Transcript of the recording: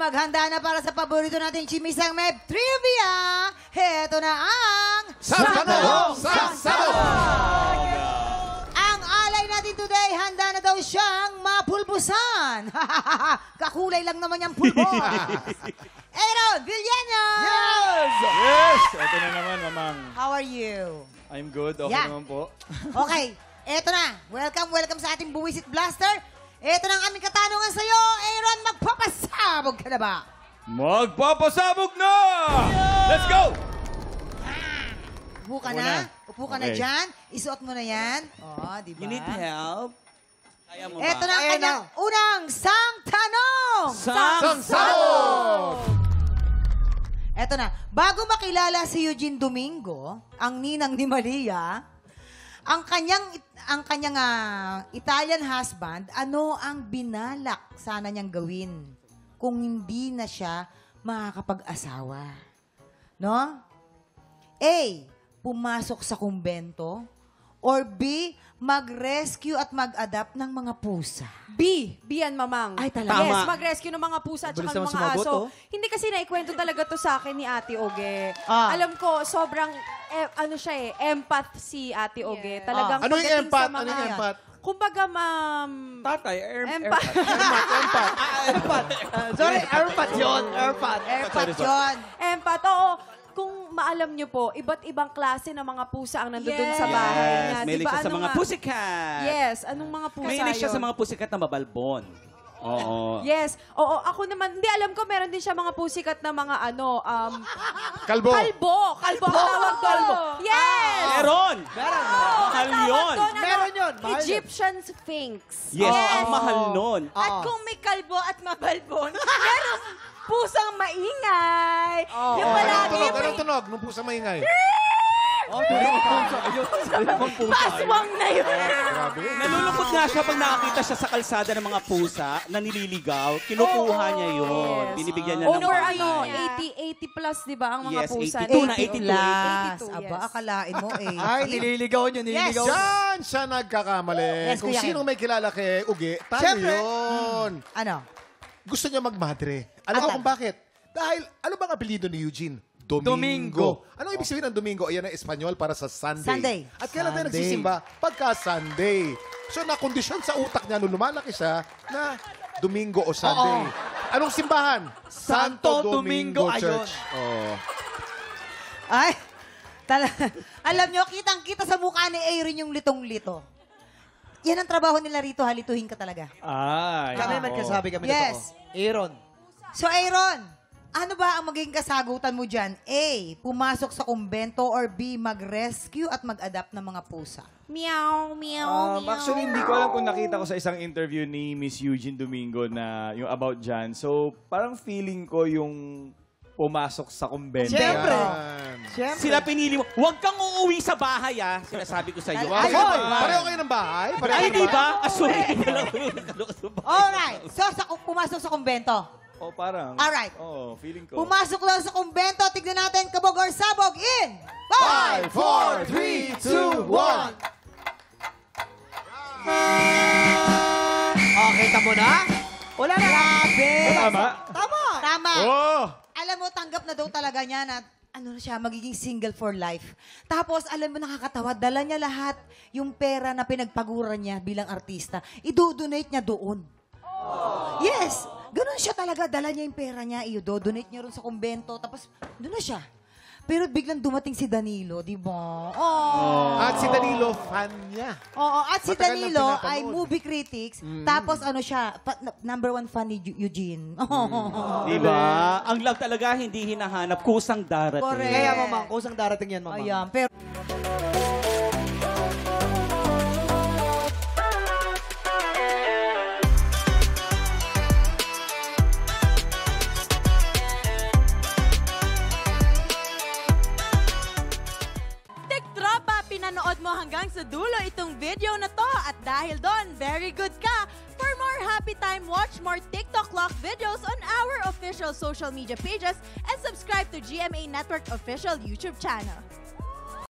maghanda na para sa paborito nating chimisang Meb Trivia. Heto na ang... Satanong sa Sabog! Ang alay natin today, handa na daw siyang mapulbusan. Kakulay lang naman yung pulbos. Aaron Villena! Yes! Yes! Ito na naman, Mamang. How are you? I'm good. Okay Yeah. naman po. Okay, eto na. Welcome sa ating Buwisit Blaster. Eto na ang aming katanungan sa'yo. Aaron, magpapasabog ka na ba? Magpapasabog na! Let's go! Upo ka Upo na. na. Upo ka na Okay. dyan. Isuot mo na yan. Oo, di ba? You need help? Kaya mo ba? Eto na ang kanyang unang sang tanong. Sang Sabog! Eto na. Bago makilala si Eugene Domingo, ang ninang ni Maria, ang kanyang Italian husband, ano ang binalak sana niyang gawin kung hindi na siya makakapag-asawa? No? A, pumasok sa kumbento, or B, mag-rescue at mag-adapt ng mga pusa. B yan, Mamang. Ay, talaga? Yes, Tama. mag-rescue ng mga pusa at Mabilis saka ng naman mga sumagot, aso. oh. Hindi kasi naikwento talaga to sa akin ni Ate Oge. Ah. Alam ko, sobrang, empath si Ate Oge. Talagang Ano yung pagdating empath? sa mga... Ano yung empath? Kumbaga, ma'am... Tatay, Empath. Sorry, airpot yun. Airpot. Airpot yun. Empath, oo. Kung maalam nyo po, iba't ibang klase ng mga pusa ang nandun sa bahay niya. Yes, may Diba, siya sa ano mga nga- pussycat. Yes, anong mga pusa May siya sa yun? mga pussycat na mabalbon. Oo. Yes. Oo, ako naman, hindi alam ko, meron din siya mga pusikat na mga Kalbo. kalbo. Kalbo ang tawag doon. Yes! Meron! Mahal yun. Meron yun. Egyptian Sphinx. Yes, ang mahal nun. At kung may kalbo at mabalbon, merong pusang maingay. Yung palagi Anong tunog? Nung pusa maingay. paswang na yun. Grabe. Nalulungkot nga siya pag nakakita siya sa kalsada ng mga pusa na nililigaw. Kinukuha niya yun. Binibigyan niya ng Over bahay. 80 plus, di ba, ang mga Yes, pusa? 82 na, 82. 82. Plus. 82, Aba, yes. akalain mo eh. Ay, nililigaw nyo, nililigaw. Diyan siya nagkakamali. Yes, Kung Kuya Kim. sinong may kilala kay Uge, tayo Siyempre. yun. Ano? Gusto niya magmadre. Alam mo kung bakit? Dahil, ano bang apelido ni Eugene? Domingo. Anong ibig sabihin ng Domingo? Ayan ang Espanyol para sa Sunday. Sunday. At kailan tayo nagsisimba? Pagka Sunday. So, nakondisyon sa utak niya nung lumalaki siya na Domingo o Sunday. Anong simbahan? Santo Domingo ayun. Church. Oh. Ay, alam nyo, kitang-kita sa mukha ni Aaron yung litong-lito. Yan ang trabaho nila rito, halituhin ka talaga. Ay. Kami magkasabi kami Yes. nito. Aaron. So, Aaron, ano ba ang magiging kasagutan mo dyan? A, pumasok sa kumbento, or B, mag-rescue at mag-adapt ng mga pusa? Meow, meow, meow. Actually, hindi ko alam kung nakita ko sa isang interview ni Miss Eugene Domingo na yung about dyan. So, parang feeling ko yung pumasok sa kumbento. Siyempre. Yan. Siyempre. Sila pinili mo. Huwag kang uuwi sa bahay, ah. Sinasabi ko sa iyo. Ay, Hoy! Pareho kayo ng bahay? Pareho Ay, kayo di ng bahay? ba? Assume ka lang. Alright. So, pumasok sa kumbento. Oh, parang. Alright. Oh, feeling ko. Pumasok lang sa kumbento. Tignan natin, kabog or sabog in 5, 4, 3, 2, 1. Okay ka mo na? Wala na. Grabe. Tama? Tama. Oh! Alam mo, tanggap na daw talaga niya na ano na siya, magiging single for life. Tapos, alam mo, nakakatawa, dala niya lahat yung pera na pinagpaguran niya bilang artista. I-donate niya doon. Yes! Ganun siya talaga. Dala niya yung pera niya, i-donate niya rin sa kumbento. Tapos, doon na siya. Pero biglang dumating si Danilo, di ba? Oh. At si Danilo, fan niya. Oo, at si Matagal nang Danilo pinapanood. ay movie critics. Tapos ano siya, number 1 fan ni Eugene. Di ba? Ang love talaga hindi hinahanap. Kusang darating. Correct. Kaya, mamang, kusang darating yan, mamang. Ayan, pero... Tropa, pinanood mo hanggang sa dulo itong video na to at dahil doon, very good ka. For more happy time, watch more TikTok Lock videos on our official social media pages and subscribe to GMA Network official YouTube channel.